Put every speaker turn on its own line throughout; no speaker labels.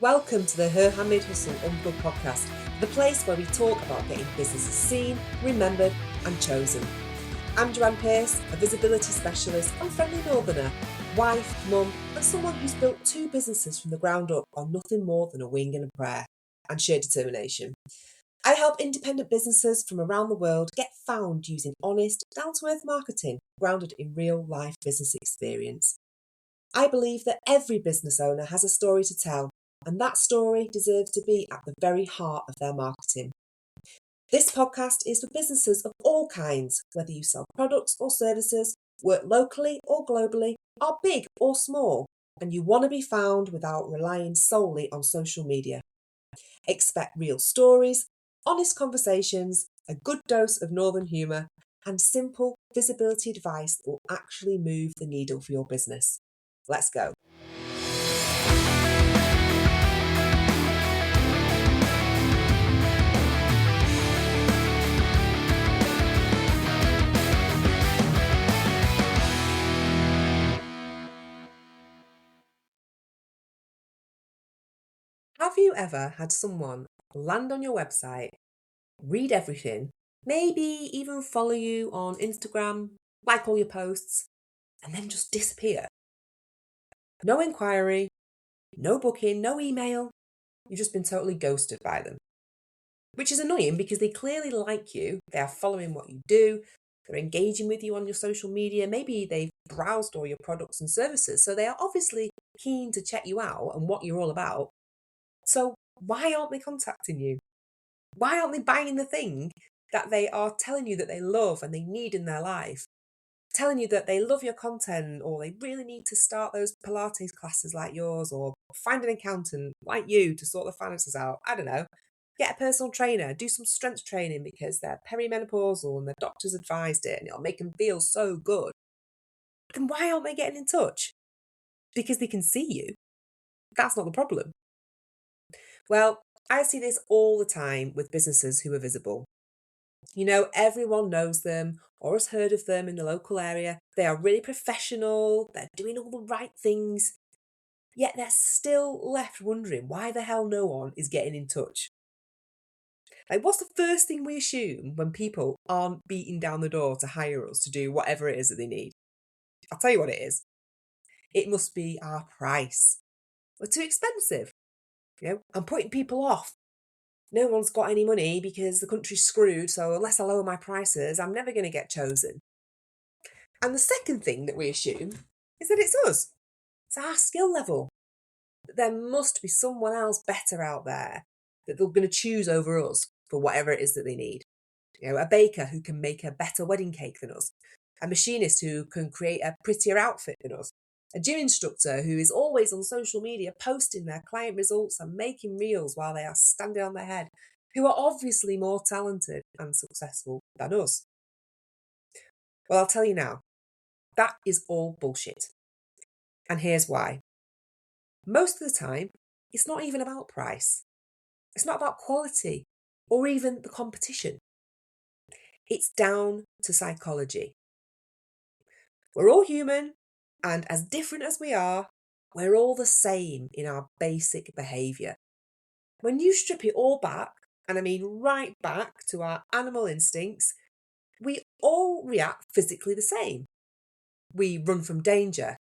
Welcome to the Her Handmade Hustle Unplugged podcast, the place where we talk about getting businesses seen, remembered and chosen. I'm Joanne Pearce, a visibility specialist and friendly northerner, wife, mum and someone who's built 2 businesses from the ground up on nothing more than a wing and a prayer and sheer determination. I help independent businesses from around the world get found using honest, down-to-earth marketing grounded in real-life business experience. I believe that every business owner has a story to tell, and that story deserves to be at the very heart of their marketing. This podcast is for businesses of all kinds, whether you sell products or services, work locally or globally, are big or small, and you want to be found without relying solely on social media. Expect real stories, honest conversations, a good dose of northern humour, and simple visibility advice that will actually move the needle for your business. Let's go. Have you ever had someone land on your website, read everything, maybe even follow you on Instagram, like all your posts, and then just disappear? No inquiry, no booking, no email. You've just been totally ghosted by them. Which is annoying because they clearly like you, they are following what you do, they're engaging with you on your social media, maybe they've browsed all your products and services, so they are obviously keen to check you out and what you're all about. So why aren't they contacting you? Why aren't they buying the thing that they are telling you that they love and they need in their life? Telling you that they love your content, or they really need to start those Pilates classes like yours, or find an accountant like you to sort the finances out. I don't know. Get a personal trainer, do some strength training because they're perimenopausal and their doctors advised it and it'll make them feel so good. Then why aren't they getting in touch? Because they can see you. That's not the problem. Well, I see this all the time with businesses who are visible. You know, everyone knows them or has heard of them in the local area. They are really professional, they're doing all the right things, yet they're still left wondering why the hell no one is getting in touch. Like, what's the first thing we assume when people aren't beating down the door to hire us to do whatever it is that they need? I'll tell you what it is. It must be our price. We're too expensive. I'm putting people off. No one's got any money because the country's screwed, so unless I lower my prices, I'm never going to get chosen. And the second thing that we assume is that it's us. It's our skill level. That there must be someone else better out there that they're going to choose over us for whatever it is that they need. A baker who can make a better wedding cake than us. A machinist who can create a prettier outfit than us. A gym instructor who is always on social media posting their client results and making reels while they are standing on their head, who are obviously more talented and successful than us. Well, I'll tell you now, that is all bullshit. And here's why. Most of the time, it's not even about price. It's not about quality or even the competition. It's down to psychology. We're all human, and as different as we are, we're all the same in our basic behaviour. When you strip it all back, and I mean right back to our animal instincts, we all react physically the same. We run from danger.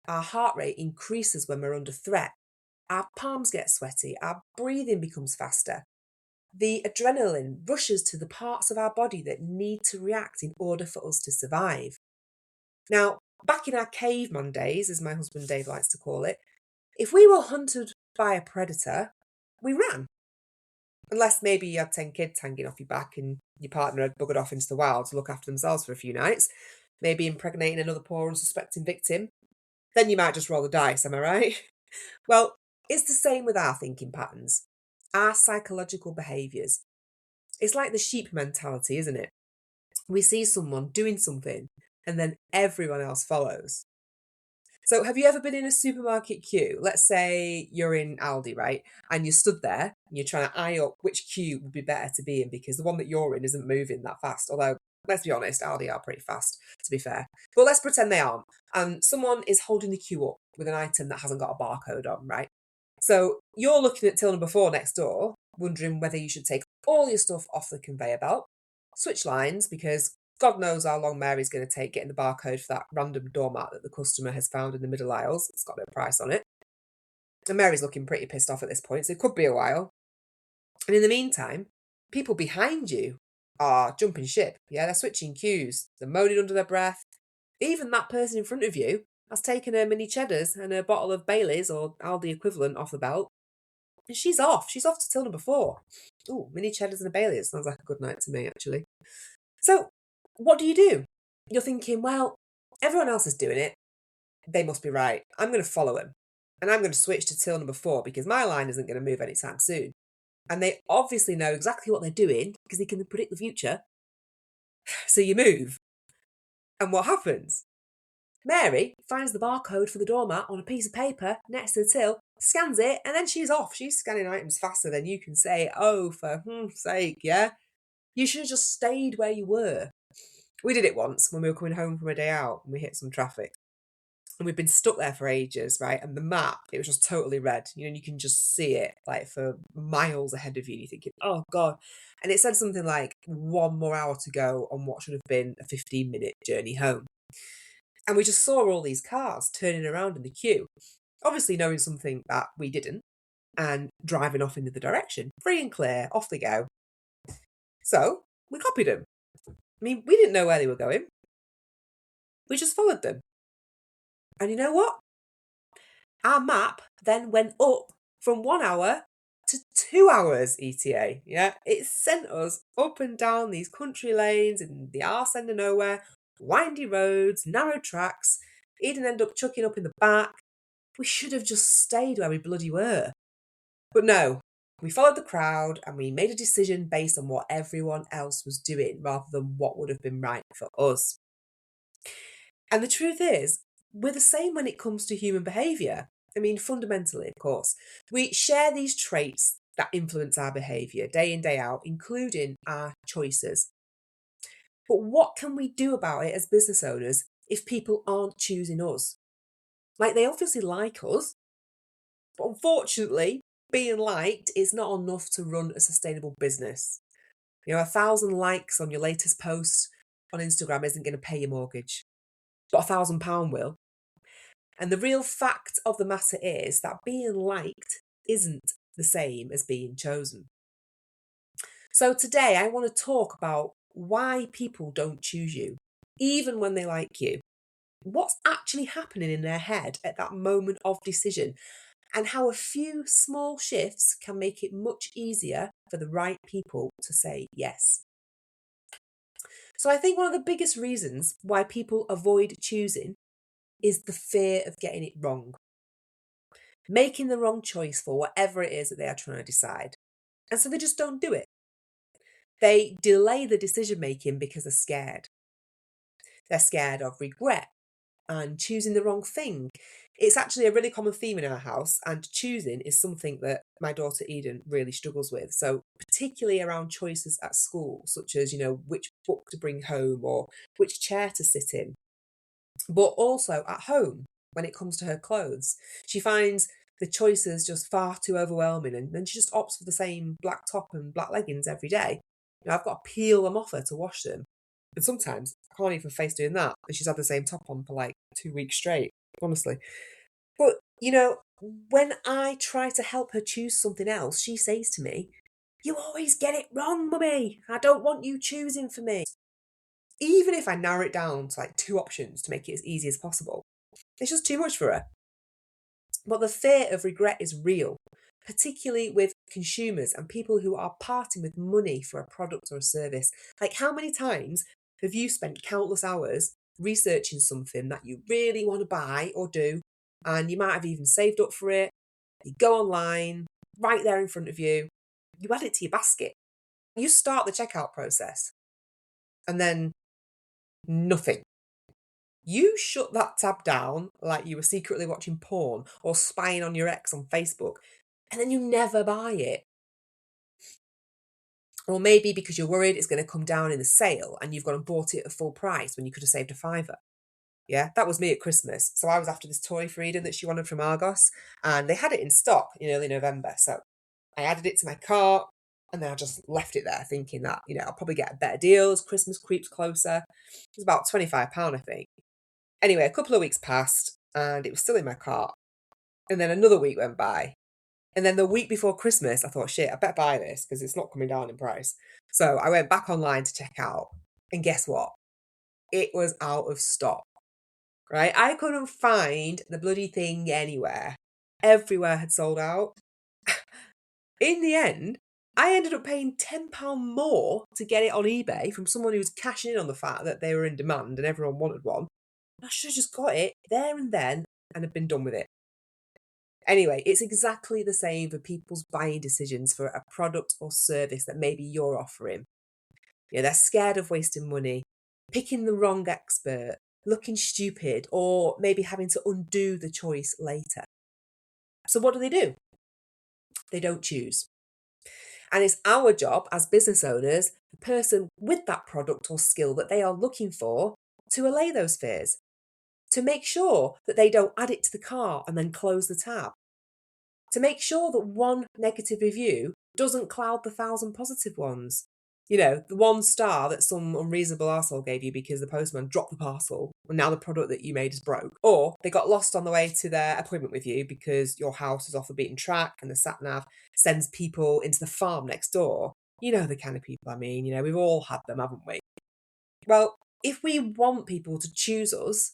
Our heart rate increases when we're under threat. Our palms get sweaty. Our breathing becomes faster. The adrenaline rushes to the parts of our body that need to react in order for us to survive. Now, back in our caveman days, as my husband Dave likes to call it, if we were hunted by a predator, we ran. Unless maybe you had 10 kids hanging off your back and your partner had buggered off into the wild to look after themselves for a few nights, maybe impregnating another poor unsuspecting victim, then you might just roll the dice, am I right? Well, it's the same with our thinking patterns, our psychological behaviours. It's like the sheep mentality, isn't it? We see someone doing something and then everyone else follows. So have you ever been in a supermarket queue? Let's say you're in Aldi, right? And you stood there and you're trying to eye up which queue would be better to be in because the one that you're in isn't moving that fast. Although, let's be honest, Aldi are pretty fast, to be fair. But let's pretend they aren't. And someone is holding the queue up with an item that hasn't got a barcode on, right? So you're looking at till number 4 next door, wondering whether you should take all your stuff off the conveyor belt, switch lines because God knows how long Mary's going to take getting the barcode for that random doormat that the customer has found in the middle aisles. It's got no price on it. And Mary's looking pretty pissed off at this point, so it could be a while. And in the meantime, people behind you are jumping ship. Yeah, they're switching queues. They're moaning under their breath. Even that person in front of you has taken her mini cheddars and a bottle of Bailey's or Aldi equivalent off the belt. And she's off. She's off to till number 4. Ooh, mini cheddars and a Bailey's. Sounds like a good night to me, actually. So, what do? You're thinking, well, everyone else is doing it. They must be right. I'm going to follow him. And I'm going to switch to till number 4 because my line isn't going to move anytime soon. And they obviously know exactly what they're doing because they can predict the future. So you move. And what happens? Mary finds the barcode for the doormat on a piece of paper next to the till, scans it, and then she's off. She's scanning items faster than you can say, oh, for sake, yeah? You should have just stayed where you were. We did it once when we were coming home from a day out and we hit some traffic. And we've been stuck there for ages, right? And the map, it was just totally red. You know, and you can just see it like for miles ahead of you. You're thinking, oh God. And it said something like 1 more hour to go on what should have been a 15-minute journey home. And we just saw all these cars turning around in the queue, obviously knowing something that we didn't, and driving off in the other direction, free and clear, off they go. So we copied them. I mean, we didn't know where they were going. We just followed them. And you know what? Our map then went up from 1 hour to 2 hours ETA. Yeah, it sent us up and down these country lanes in the arse end of nowhere, windy roads, narrow tracks. He'd end up chucking up in the back. We should have just stayed where we bloody were. But no, we followed the crowd and we made a decision based on what everyone else was doing rather than what would have been right for us. And the truth is, we're the same when it comes to human behaviour. I mean, fundamentally, of course. We share these traits that influence our behaviour day in, day out, including our choices. But what can we do about it as business owners if people aren't choosing us? Like, they obviously like us, but unfortunately, being liked is not enough to run a sustainable business. You know, 1,000 likes on your latest post on Instagram isn't going to pay your mortgage, but £1,000 will. And the real fact of the matter is that being liked isn't the same as being chosen. So today I want to talk about why people don't choose you, even when they like you. What's actually happening in their head at that moment of decision, and how a few small shifts can make it much easier for the right people to say yes. So I think one of the biggest reasons why people avoid choosing is the fear of getting it wrong. Making the wrong choice for whatever it is that they are trying to decide. And so they just don't do it. They delay the decision making because they're scared. They're scared of regret and choosing the wrong thing. It's actually a really common theme in our house, and choosing is something that my daughter Eden really struggles with. So particularly around choices at school, such as, you know, which book to bring home or which chair to sit in. But also at home, when it comes to her clothes, she finds the choices just far too overwhelming, and then she just opts for the same black top and black leggings every day. You know, I've got to peel them off her to wash them. And sometimes I can't even face doing that. And she's had the same top on for like 2 weeks straight, honestly. But, you know, when I try to help her choose something else, she says to me, "You always get it wrong, Mummy. I don't want you choosing for me." Even if I narrow it down to like 2 options to make it as easy as possible, it's just too much for her. But the fear of regret is real, particularly with consumers and people who are parting with money for a product or a service. Like, how many times have you spent countless hours researching something that you really want to buy or do, and you might have even saved up for it? You go online, right there in front of you, you add it to your basket, you start the checkout process, and then nothing. You shut that tab down like you were secretly watching porn or spying on your ex on Facebook, and then you never buy it. Or maybe because you're worried it's going to come down in the sale and you've gone and bought it at full price when you could have saved a fiver. Yeah, that was me at Christmas. So I was after this toy Freedom that she wanted from Argos, and they had it in stock in early November. So I added it to my cart, and then I just left it there thinking that, I'll probably get a better deal as Christmas creeps closer. It was about £25, I think. Anyway, a couple of weeks passed, and it was still in my cart. And then another week went by. And then the week before Christmas, I thought, shit, I better buy this because it's not coming down in price. So I went back online to check out. And guess what? It was out of stock, right? I couldn't find the bloody thing anywhere. Everywhere had sold out. In the end, I ended up paying £10 more to get it on eBay from someone who was cashing in on the fact that they were in demand and everyone wanted one. I should have just got it there and then and have been done with it. Anyway, it's exactly the same for people's buying decisions for a product or service that maybe you're offering. They're scared of wasting money, picking the wrong expert, looking stupid, or maybe having to undo the choice later. So what do? They don't choose. And it's our job as business owners, the person with that product or skill that they are looking for, to allay those fears, to make sure that they don't add it to the cart and then close the tab, to make sure that one negative review doesn't cloud the 1,000 positive ones. The 1 star that some unreasonable arsehole gave you because the postman dropped the parcel and now the product that you made is broke. Or they got lost on the way to their appointment with you because your house is off the beaten track and the sat-nav sends people into the farm next door. You know the kind of people I mean. We've all had them, haven't we? Well, if we want people to choose us,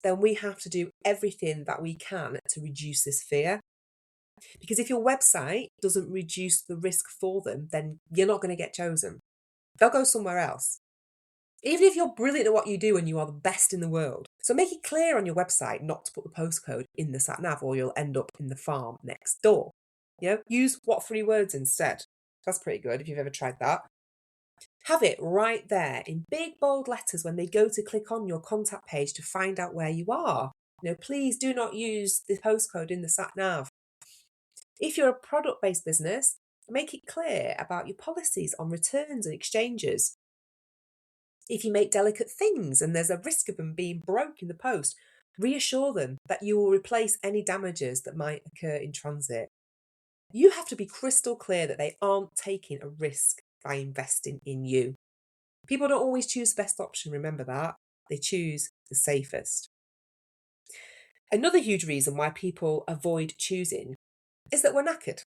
then we have to do everything that we can to reduce this fear. Because if your website doesn't reduce the risk for them, then you're not going to get chosen. They'll go somewhere else. Even if you're brilliant at what you do and you are the best in the world. So make it clear on your website not to put the postcode in the sat nav or you'll end up in the farm next door. Use what 3 words instead. That's pretty good if you've ever tried that. Have it right there in big bold letters when they go to click on your contact page to find out where you are. Please do not use the postcode in the sat nav. If you're a product-based business, make it clear about your policies on returns and exchanges. If you make delicate things and there's a risk of them being broke in the post, reassure them that you will replace any damages that might occur in transit. You have to be crystal clear that they aren't taking a risk by investing in you. People don't always choose the best option, remember that. They choose the safest. Another huge reason why people avoid choosing is that we're knackered.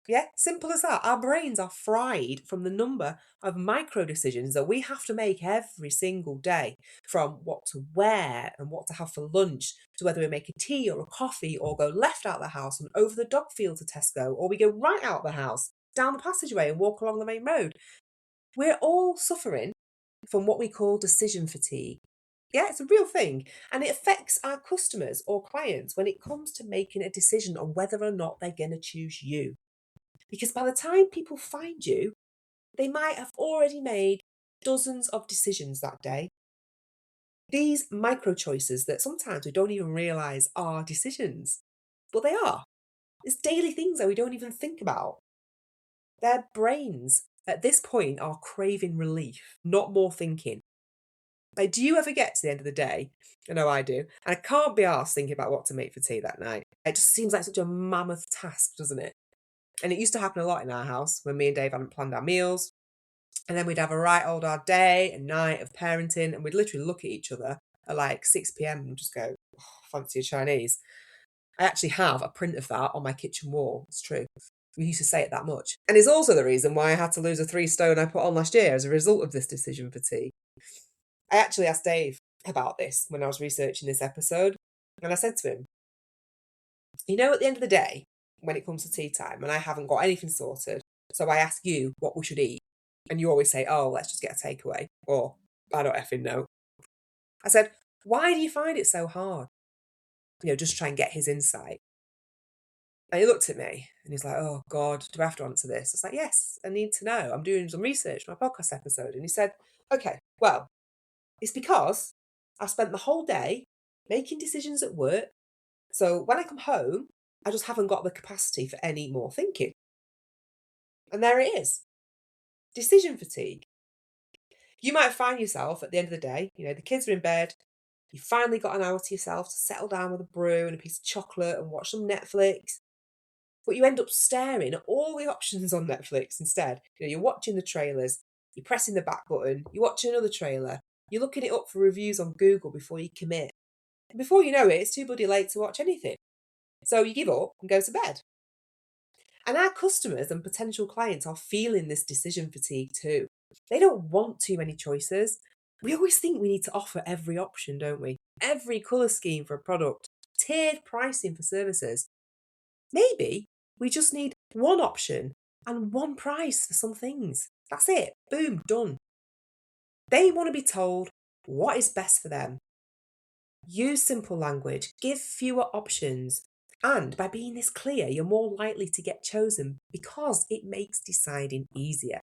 Yeah, simple as that. Our brains are fried from the number of micro decisions that we have to make every single day, from what to wear and what to have for lunch, to whether we make a tea or a coffee or go left out the house and over the dog field to Tesco, or we go right out the house, down the passageway and walk along the main road. We're all suffering from what we call decision fatigue. Yeah, it's a real thing. And it affects our customers or clients when it comes to making a decision on whether or not they're going to choose you. Because by the time people find you, they might have already made dozens of decisions that day. These micro choices that sometimes we don't even realise are decisions, but they are. It's daily things that we don't even think about. Their brains at this point are craving relief, not more thinking. Like, do you ever get to the end of the day? I know I do. And I can't be arsed thinking about what to make for tea that night. It just seems like such a mammoth task, doesn't it? And it used to happen a lot in our house when me and Dave hadn't planned our meals. And then we'd have a right old hard day and night of parenting, and we'd literally look at each other at like 6 p.m. and just go, oh, fancy a Chinese. I actually have a print of that on my kitchen wall. It's true. We used to say it that much. And it's also the reason why I had to lose the 3 stone I put on last year as a result of this decision fatigue. I actually asked Dave about this when I was researching this episode. And I said to him, at the end of the day, when it comes to tea time and I haven't got anything sorted, so I ask you what we should eat, and you always say, oh, let's just get a takeaway, or I don't effing know. I said, why do you find it so hard? Just try and get his insight. And he looked at me and he's like, oh God, do I have to answer this? I was like, yes, I need to know. I'm doing some research for my podcast episode. And he said, okay, well, it's because I've spent the whole day making decisions at work. So when I come home, I just haven't got the capacity for any more thinking. And there it is. Decision fatigue. You might find yourself at the end of the day, the kids are in bed, You finally got an hour to yourself to settle down with a brew and a piece of chocolate and watch some Netflix. But you end up staring at all the options on Netflix instead. You're watching the trailers, you're pressing the back button, you're watching another trailer, you're looking it up for reviews on Google before you commit. And before you know it, it's too bloody late to watch anything. So you give up and go to bed. And our customers and potential clients are feeling this decision fatigue too. They don't want too many choices. We always think we need to offer every option, don't we? Every colour scheme for a product, tiered pricing for services. Maybe we just need one option and one price for some things. That's it. Boom, done. They want to be told what is best for them. Use simple language, give fewer options, and by being this clear, you're more likely to get chosen because it makes deciding easier.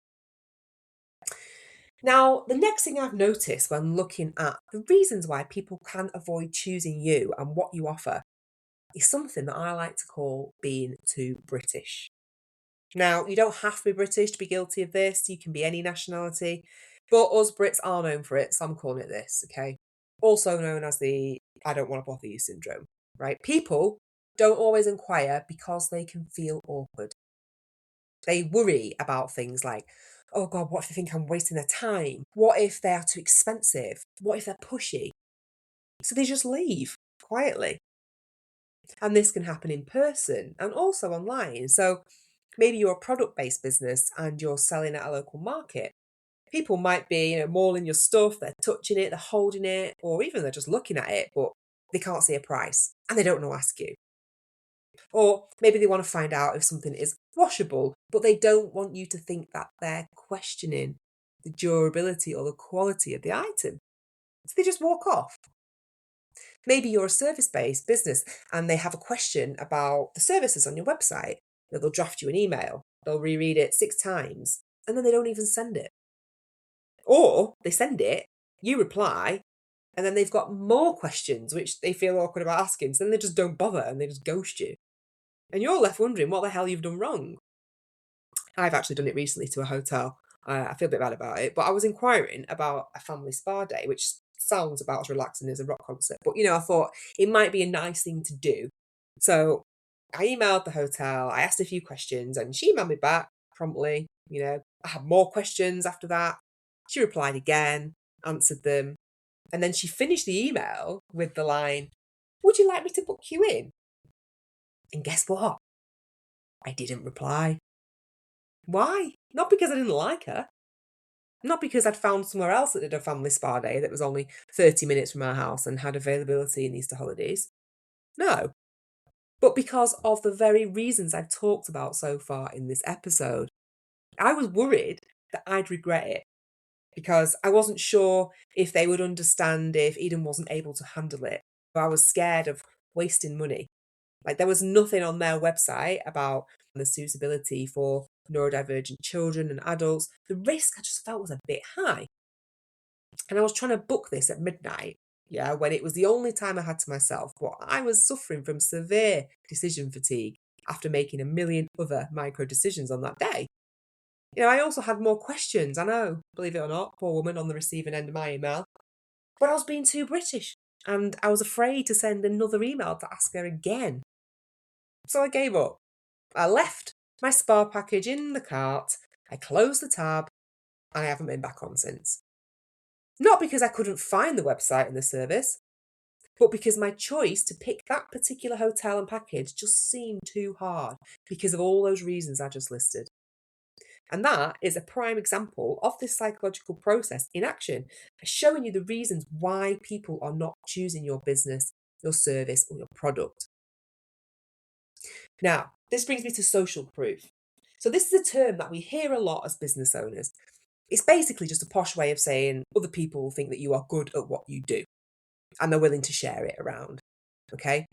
Now, the next thing I've noticed when looking at the reasons why people can avoid choosing you and what you offer is something that I like to call being too British. Now, you don't have to be British to be guilty of this. You can be any nationality, but us Brits are known for it, so I'm calling it this, okay? Also known as the I don't want to bother you syndrome, right? People don't always inquire because they can feel awkward. They worry about things like, oh God, what if they think I'm wasting their time? What if they are too expensive? What if they're pushy? So they just leave quietly. And this can happen in person and also online. So maybe you're a product-based business and you're selling at a local market. People might be, mauling your stuff, they're touching it, they're holding it, or even they're just looking at it, but they can't see a price and they don't know to ask you. Or maybe they want to find out if something is washable, but they don't want you to think that they're questioning the durability or the quality of the item. So they just walk off. Maybe you're a service-based business and they have a question about the services on your website. They'll draft you an email, they'll reread it 6 times, and then they don't even send it. Or they send it, you reply, and then they've got more questions which they feel awkward about asking, so then they just don't bother and they just ghost you. And you're left wondering what the hell you've done wrong. I've actually done it recently to a hotel. I feel a bit bad about it, but I was inquiring about a family spa day, which sounds about as relaxing as a rock concert. But, I thought it might be a nice thing to do. So I emailed the hotel, I asked a few questions, and she emailed me back promptly. I had more questions after that. She replied again, answered them, and then she finished the email with the line, "Would you like me to book you in?" And guess what? I didn't reply. Why? Not because I didn't like her. Not because I'd found somewhere else that did a family spa day that was only 30 minutes from our house and had availability in Easter holidays. No. But because of the very reasons I've talked about so far in this episode. I was worried that I'd regret it because I wasn't sure if they would understand if Eden wasn't able to handle it. I was scared of wasting money. Like there was nothing on their website about the suitability for neurodivergent children and adults. The risk I just felt was a bit high. And I was trying to book this at midnight, when it was the only time I had to myself. But I was suffering from severe decision fatigue after making a million other micro decisions on that day. I also had more questions. I know, believe it or not, poor woman on the receiving end of my email. But I was being too British and I was afraid to send another email to ask her again. So I gave up. I left my spa package in the cart, I closed the tab, and I haven't been back on since. Not because I couldn't find the website and the service, but because my choice to pick that particular hotel and package just seemed too hard because of all those reasons I just listed. And that is a prime example of this psychological process in action, showing you the reasons why people are not choosing your business, your service, or your product. Now, this brings me to social proof. So this is a term that we hear a lot as business owners. It's basically just a posh way of saying other people think that you are good at what you do and they're willing to share it around. Okay?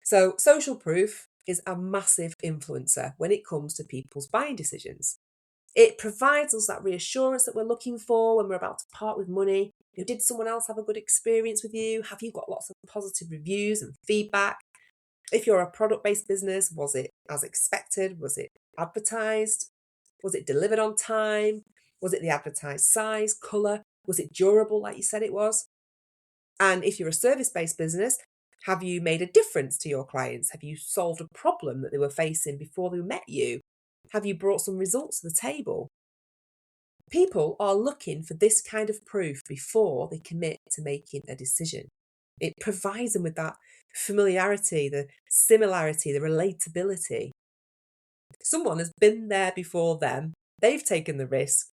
So social proof is a massive influencer when it comes to people's buying decisions. It provides us that reassurance that we're looking for when we're about to part with money. Did someone else have a good experience with you? Have you got lots of positive reviews and feedback? If you're a product-based business, was it as expected? Was it advertised? Was it delivered on time? Was it the advertised size, colour? Was it durable like you said it was? And if you're a service-based business, have you made a difference to your clients? Have you solved a problem that they were facing before they met you? Have you brought some results to the table? People are looking for this kind of proof before they commit to making a decision. It provides them with that familiarity, the similarity, the relatability. Someone has been there before them, they've taken the risk,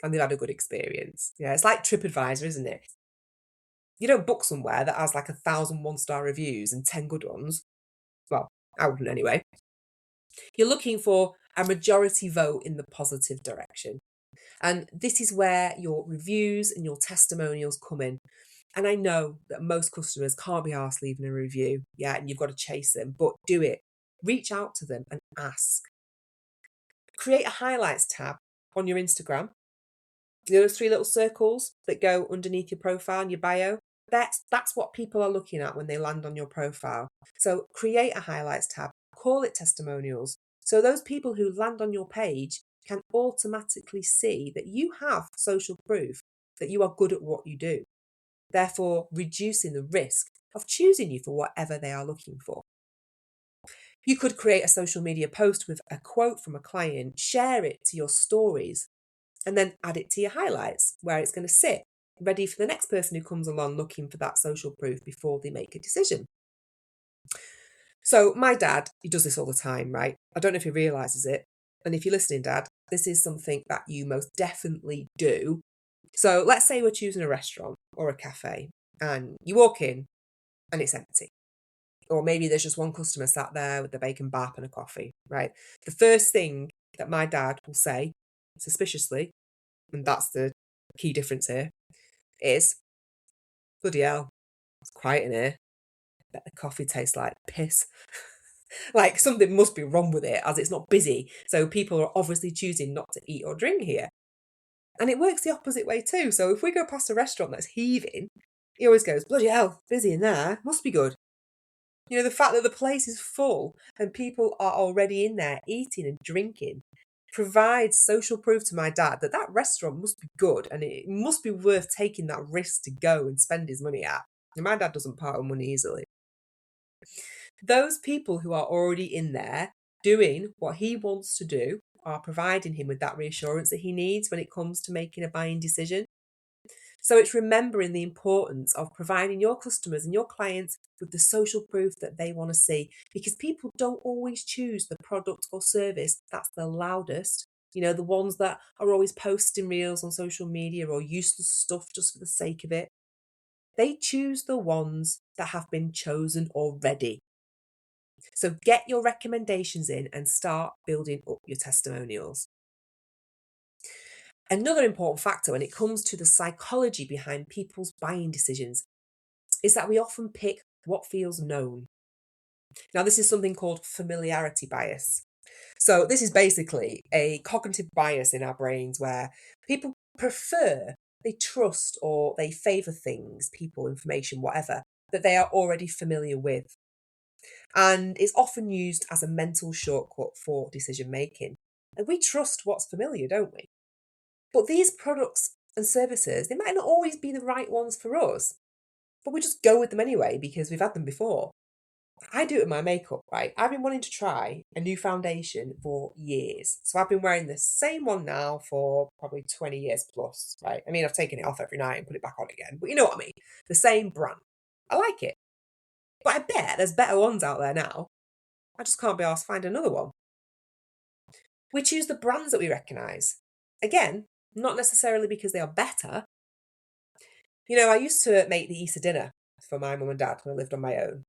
and they've had a good experience. Yeah, it's like TripAdvisor, isn't it? You don't book somewhere that has like 1,000 one-star reviews and 10 good ones. Well, I wouldn't anyway. You're looking for a majority vote in the positive direction. And this is where your reviews and your testimonials come in. And I know that most customers can't be arsed leaving a review, yeah, and you've got to chase them, but do it. Reach out to them and ask. Create a highlights tab on your Instagram. Those three little circles that go underneath your profile and your bio, that's what people are looking at when they land on your profile. So create a highlights tab, call it testimonials. So those people who land on your page can automatically see that you have social proof that you are good at what you do, therefore reducing the risk of choosing you for whatever they are looking for. You could create a social media post with a quote from a client, share it to your stories, and then add it to your highlights where it's going to sit, ready for the next person who comes along looking for that social proof before they make a decision. So my dad, he does this all the time, right? I don't know if he realises it. And if you're listening, Dad, this is something that you most definitely do. So let's say we're choosing a restaurant or a cafe and you walk in and it's empty. Or maybe there's just one customer sat there with the bacon bap and a coffee, right? The first thing that my dad will say, suspiciously, and that's the key difference here, is, bloody hell, it's quiet in here. Bet the coffee tastes like piss. Like something must be wrong with it as it's not busy. So people are obviously choosing not to eat or drink here. And it works the opposite way too. So if we go past a restaurant that's heaving, he always goes, bloody hell, busy in there, must be good. You know, the fact that the place is full and people are already in there eating and drinking provides social proof to my dad that that restaurant must be good and it must be worth taking that risk to go and spend his money at. And my dad doesn't part with money easily. Those people who are already in there doing what he wants to do are providing him with that reassurance that he needs when it comes to making a buying decision. So it's remembering the importance of providing your customers and your clients with the social proof that they want to see, because people don't always choose the product or service that's the loudest. You know, the ones that are always posting reels on social media or useless stuff just for the sake of it. They choose the ones that have been chosen already. So get your recommendations in and start building up your testimonials. Another important factor when it comes to the psychology behind people's buying decisions is that we often pick what feels known. Now, this is something called familiarity bias. So this is basically a cognitive bias in our brains where people prefer, they trust, or they favour things, people, information, whatever, that they are already familiar with. And it's often used as a mental shortcut for decision making. And we trust what's familiar, don't we? But these products and services, they might not always be the right ones for us, but we just go with them anyway because we've had them before. I do it with my makeup, right? I've been wanting to try a new foundation for years. So I've been wearing the same one now for probably 20 years plus, right? I mean, I've taken it off every night and put it back on again, but you know what I mean? The same brand. I like it. But I bet there's better ones out there now. I just can't be asked to find another one. We choose the brands that we recognise. Again, not necessarily because they are better. You know, I used to make the Easter dinner for my mum and dad when I lived on my own.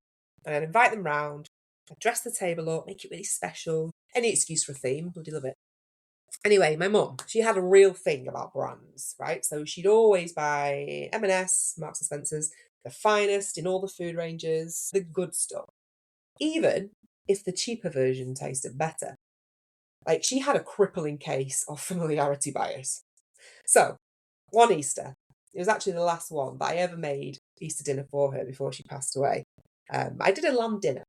And I'd invite them round, I'd dress the table up, make it really special. Any excuse for a theme, bloody love it. Anyway, my mum, she had a real thing about brands, right? So she'd always buy M&S, Marks and Spencer's, the finest in all the food ranges, the good stuff. Even if the cheaper version tasted better. Like, she had a crippling case of familiarity bias. So, one Easter, it was actually the last one that I ever made Easter dinner for her before she passed away. I did a lamb dinner.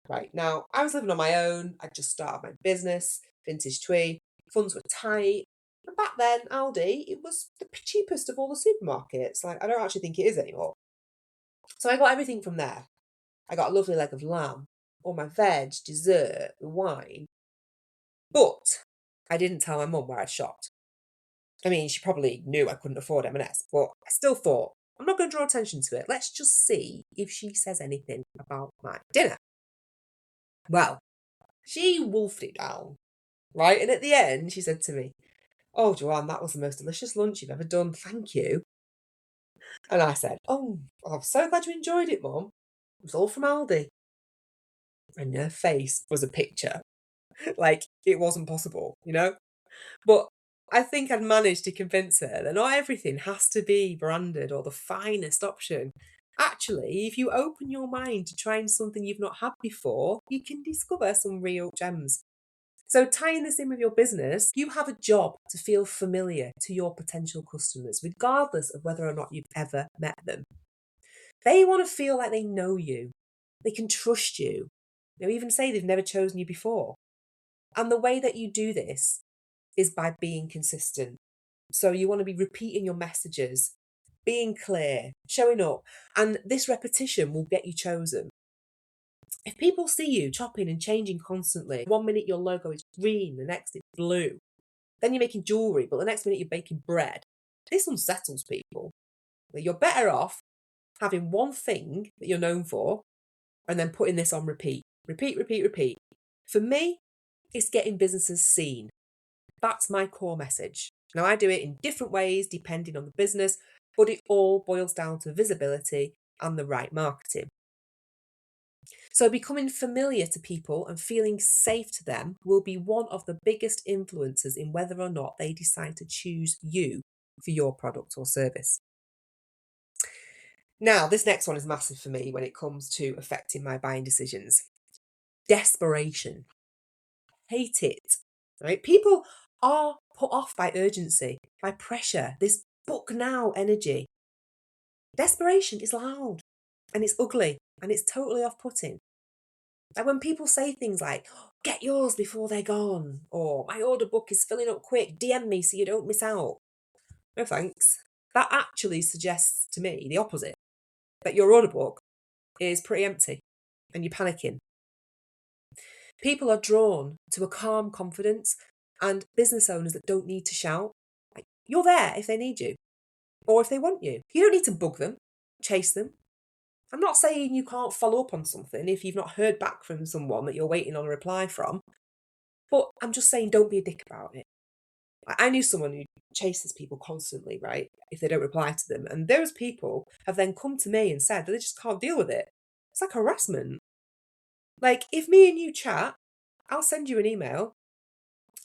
Right now, I was living on my own. I'd just started my business, Vintage Twee. Funds were tight. And back then, Aldi, it was the cheapest of all the supermarkets. Like, I don't actually think it is anymore. So I got everything from there. I got a lovely leg of lamb, all my veg, dessert, wine. But I didn't tell my mum where I shopped. I mean, she probably knew I couldn't afford M&S, but I still thought, I'm not going to draw attention to it. Let's just see if she says anything about my dinner. Well, she wolfed it down, right? And at the end, she said to me, "Oh, Joanne, that was the most delicious lunch you've ever done. Thank you." And I said, "Oh, I'm so glad you enjoyed it, Mum. It was all from Aldi." And her face was a picture. Like, it wasn't possible, you know? But I think I'd managed to convince her that not everything has to be branded or the finest option. Actually, if you open your mind to trying something you've not had before, you can discover some real gems. So, tying this in with your business, you have a job to feel familiar to your potential customers, regardless of whether or not you've ever met them. They want to feel like they know you, they can trust you, they'll even say they've never chosen you before. And the way that you do this is by being consistent. So, you want to be repeating your messages, being clear, showing up, and this repetition will get you chosen. If people see you chopping and changing constantly, 1 minute your logo is green, the next it's blue, then you're making jewellery, but the next minute you're baking bread, this unsettles people. You're better off having one thing that you're known for and then putting this on repeat. Repeat, repeat, repeat. For me, it's getting businesses seen. That's my core message. Now, I do it in different ways depending on the business, but it all boils down to visibility and the right marketing. So, becoming familiar to people and feeling safe to them will be one of the biggest influences in whether or not they decide to choose you for your product or service. Now, this next one is massive for me when it comes to affecting my buying decisions. Desperation. Hate it. Right? People are put off by urgency, by pressure, this book now energy. Desperation is loud and it's ugly and it's totally off putting. Like when people say things like, "Get yours before they're gone," or "My order book is filling up quick, DM me so you don't miss out." No thanks. That actually suggests to me the opposite, that your order book is pretty empty and you're panicking. People are drawn to a calm confidence and business owners that don't need to shout. Like, you're there if they need you or if they want you. You don't need to bug them, chase them. I'm not saying you can't follow up on something if you've not heard back from someone that you're waiting on a reply from, but I'm just saying don't be a dick about it. I knew someone who chases people constantly, right, if they don't reply to them. And those people have then come to me and said that they just can't deal with it. It's like harassment. Like, if me and you chat, I'll send you an email,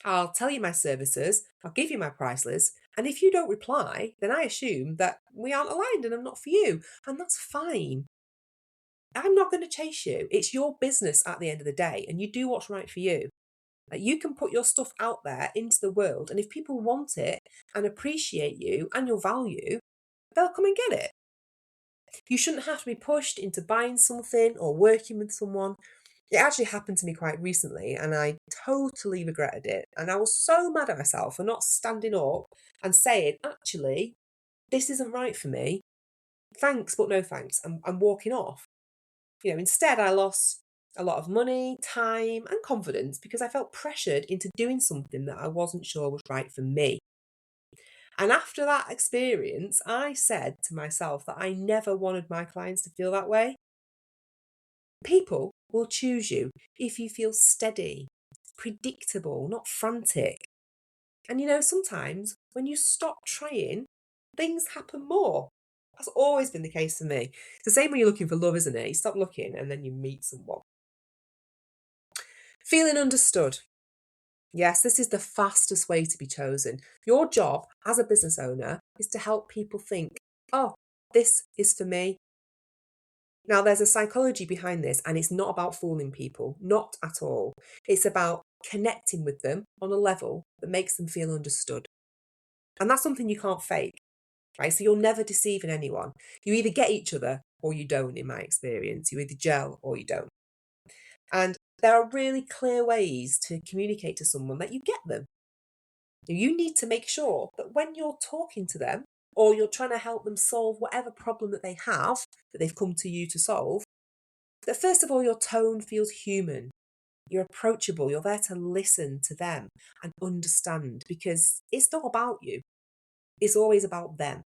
I'll tell you my services, I'll give you my price list, and if you don't reply, then I assume that we aren't aligned and I'm not for you. And that's fine. I'm not going to chase you. It's your business at the end of the day, and you do what's right for you. Like, you can put your stuff out there into the world, and if people want it and appreciate you and your value, they'll come and get it. You shouldn't have to be pushed into buying something or working with someone. It actually happened to me quite recently, and I totally regretted it. And I was so mad at myself for not standing up and saying, "Actually, this isn't right for me. Thanks, but no thanks. I'm walking off." Instead I lost a lot of money, time, and confidence because I felt pressured into doing something that I wasn't sure was right for me. And after that experience, I said to myself that I never wanted my clients to feel that way. People will choose you if you feel steady, predictable, not frantic. And sometimes when you stop trying, things happen more. That's always been the case for me. It's the same when you're looking for love, isn't it? You stop looking and then you meet someone. Feeling understood. Yes, this is the fastest way to be chosen. Your job as a business owner is to help people think, "Oh, this is for me." Now, there's a psychology behind this, and it's not about fooling people, not at all. It's about connecting with them on a level that makes them feel understood. And that's something you can't fake, right? So you're never deceiving anyone. You either get each other or you don't, in my experience. You either gel or you don't. And there are really clear ways to communicate to someone that you get them. You need to make sure that when you're talking to them, or you're trying to help them solve whatever problem that they have that they've come to you to solve, that first of all, your tone feels human. You're approachable. You're there to listen to them and understand, because it's not about you. It's always about them.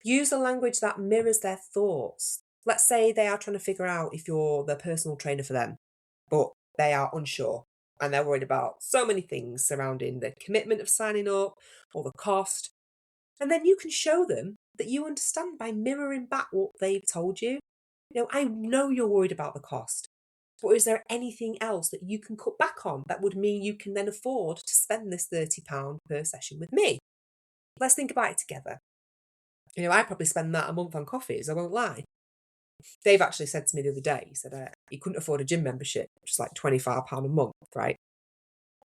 Use a language that mirrors their thoughts. Let's say they are trying to figure out if you're the personal trainer for them, but they are unsure and they're worried about so many things surrounding the commitment of signing up or the cost. And then you can show them that you understand by mirroring back what they've told you. I know you're worried about the cost, but is there anything else that you can cut back on that would mean you can then afford to spend this £30 per session with me? Let's think about it together. I probably spend that a month on coffees, I won't lie. Dave actually said to me the other day, he said he couldn't afford a gym membership, which is like £25 a month, right?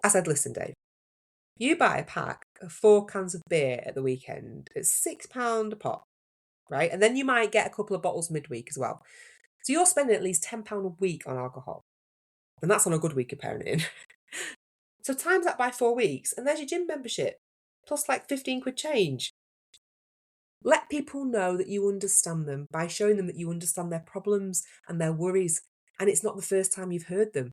I said, listen, Dave, you buy a pack of 4 cans of beer at the weekend, it's £6 a pop, right? And then you might get a couple of bottles midweek as well. So you're spending at least £10 a week on alcohol. And that's on a good week of parenting. So times that by 4 weeks, and there's your gym membership, plus like 15 quid change. Let people know that you understand them by showing them that you understand their problems and their worries. And it's not the first time you've heard them.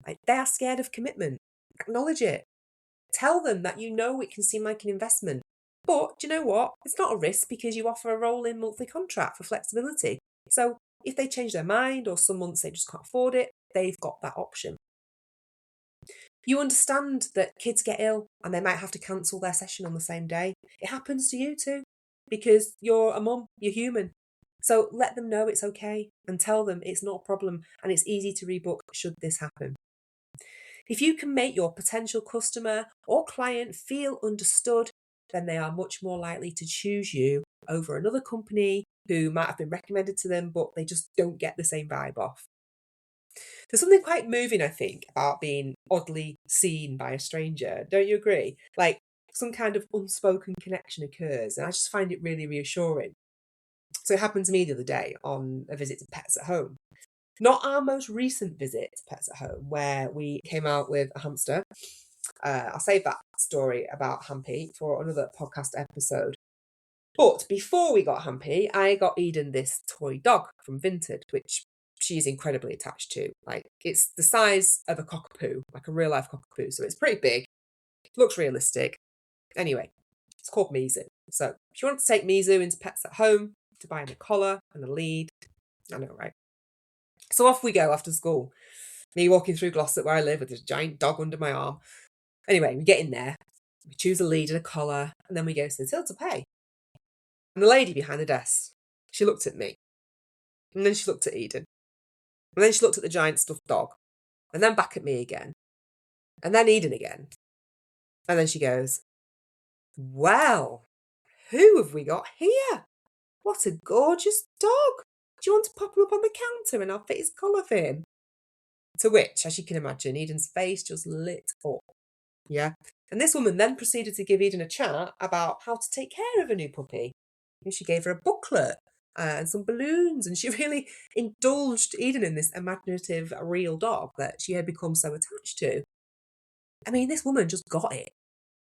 They are scared of commitment. Acknowledge it. Tell them that it can seem like an investment. But do you know what? It's not a risk because you offer a rolling monthly contract for flexibility. So if they change their mind or some months they just can't afford it, they've got that option. You understand that kids get ill and they might have to cancel their session on the same day. It happens to you too, because you're a mum, you're human. So let them know it's okay and tell them it's not a problem and it's easy to rebook should this happen. If you can make your potential customer or client feel understood, then they are much more likely to choose you over another company who might have been recommended to them, but they just don't get the same vibe off. There's something quite moving, I think, about being oddly seen by a stranger. Don't you agree? Like some kind of unspoken connection occurs, and I just find it really reassuring. So it happened to me the other day on a visit to Pets at Home. Not our most recent visit to Pets at Home, where we came out with a hamster. I'll save that story about Hampy for another podcast episode. But before we got Hampy, I got Eden this toy dog from Vinted, which she's incredibly attached to. Like, it's the size of a cockapoo, like a real life cockapoo. So it's pretty big, looks realistic. Anyway, it's called Mizu. So if you want to take Mizu into Pets at Home to buy him a collar and a lead, I know, right? So off we go after school. Me walking through Glossop where I live with this giant dog under my arm. Anyway, we get in there, we choose a lead and a collar, and then we go to the till to pay. And the lady behind the desk, she looked at me. And then she looked at Eden. And then she looked at the giant stuffed dog. And then back at me again. And then Eden again. And then she goes, well, who have we got here? What a gorgeous dog. Do you want to pop him up on the counter and I'll fit his collar for him? To which, as you can imagine, Eden's face just lit up. Yeah. And this woman then proceeded to give Eden a chat about how to take care of a new puppy. And she gave her a booklet and some balloons, and she really indulged Eden in this imaginative, real dog that she had become so attached to. I mean, this woman just got it.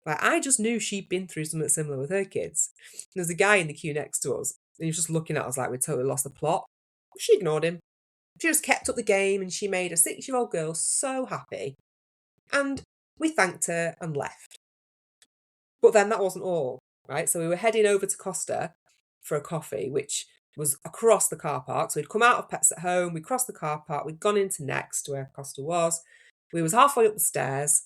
Like, I just knew she'd been through something similar with her kids. There was a guy in the queue next to us, and he was just looking at us like we'd totally lost the plot. She ignored him. She just kept up the game, and she made a 6-year-old girl so happy. And we thanked her and left. But then that wasn't all, right? So we were heading over to Costa for a coffee, which was across the car park. So we'd come out of Pets at Home, we'd crossed the car park, we'd gone into Next, where Costa was. We was halfway up the stairs.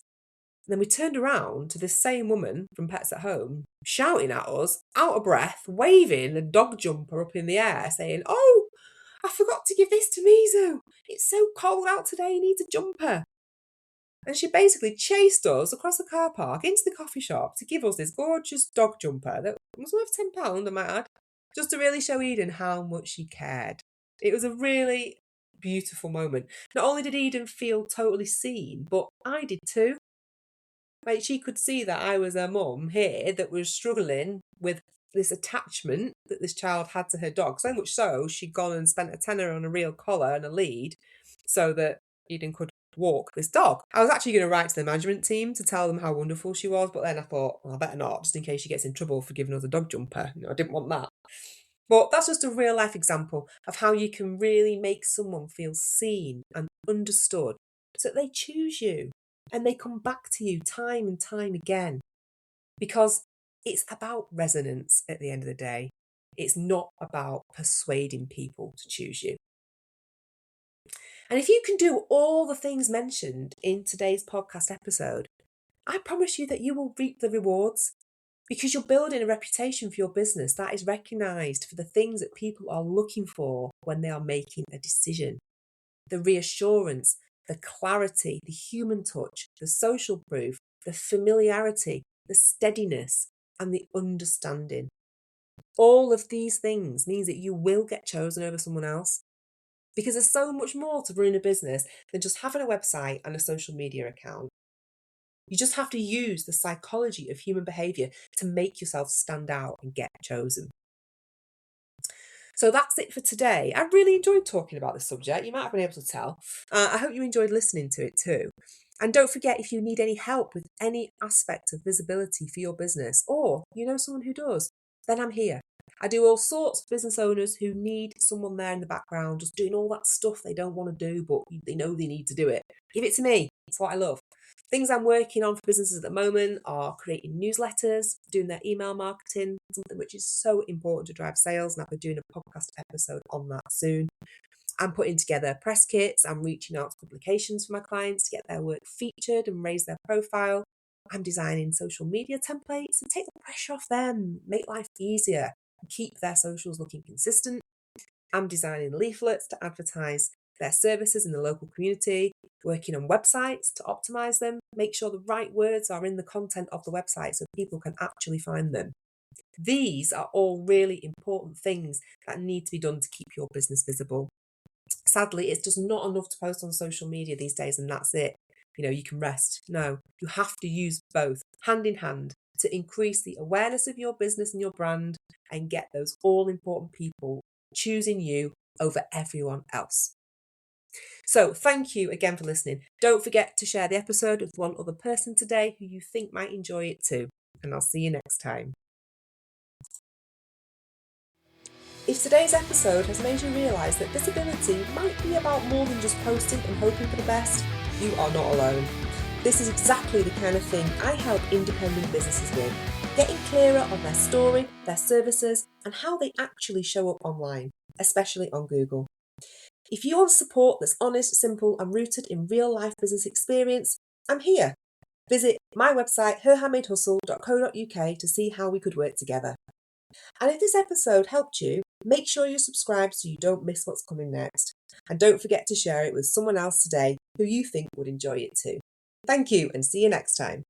And then we turned around to this same woman from Pets at Home, shouting at us, out of breath, waving a dog jumper up in the air, saying, oh, I forgot to give this to Mizu. It's so cold out today, he needs a jumper. And she basically chased us across the car park into the coffee shop to give us this gorgeous dog jumper that was worth £10, I might add, just to really show Eden how much she cared. It was a really beautiful moment. Not only did Eden feel totally seen, but I did too. Like, she could see that I was her mum here that was struggling with this attachment that this child had to her dog. So much so, she'd gone and spent a tenner on a real collar and a lead so that Eden could walk this dog. I was actually going to write to the management team to tell them how wonderful she was, but then I thought, well, I better not, just in case she gets in trouble for giving us a dog jumper. I didn't want that. But that's just a real life example of how you can really make someone feel seen and understood so that they choose you and they come back to you time and time again. Because it's about resonance at the end of the day. It's not about persuading people to choose you. And if you can do all the things mentioned in today's podcast episode, I promise you that you will reap the rewards, because you're building a reputation for your business that is recognised for the things that people are looking for when they are making a decision. The reassurance, the clarity, the human touch, the social proof, the familiarity, the steadiness, and the understanding. All of these things means that you will get chosen over someone else, because there's so much more to running a business than just having a website and a social media account. You just have to use the psychology of human behaviour to make yourself stand out and get chosen. So that's it for today. I really enjoyed talking about this subject. You might have been able to tell. I hope you enjoyed listening to it too. And don't forget, if you need any help with any aspect of visibility for your business, or you know someone who does, then I'm here. I do all sorts of business owners who need someone there in the background just doing all that stuff they don't want to do, but they know they need to do it. Give it to me. It's what I love. Things I'm working on for businesses at the moment are creating newsletters, doing their email marketing, something which is so important to drive sales, and I'll be doing a podcast episode on that soon. I'm putting together press kits. I'm reaching out to publications for my clients to get their work featured and raise their profile. I'm designing social media templates and take the pressure off them, make life easier, and keep their socials looking consistent. I'm designing leaflets to advertise their services in the local community, working on websites to optimize them, make sure the right words are in the content of the website so people can actually find them. These are all really important things that need to be done to keep your business visible. Sadly, it's just not enough to post on social media these days and that's it. You can rest. No, you have to use both hand in hand to increase the awareness of your business and your brand and get those all important people choosing you over everyone else. So thank you again for listening. Don't forget to share the episode with one other person today who you think might enjoy it too. And I'll see you next time. If today's episode has made you realise that visibility might be about more than just posting and hoping for the best, you are not alone. This is exactly the kind of thing I help independent businesses with, getting clearer on their story, their services, and how they actually show up online, especially on Google. If you want support that's honest, simple, and rooted in real-life business experience, I'm here. Visit my website, herhandmadehustle.co.uk, to see how we could work together. And if this episode helped you, make sure you subscribe so you don't miss what's coming next. And don't forget to share it with someone else today who you think would enjoy it too. Thank you, and see you next time.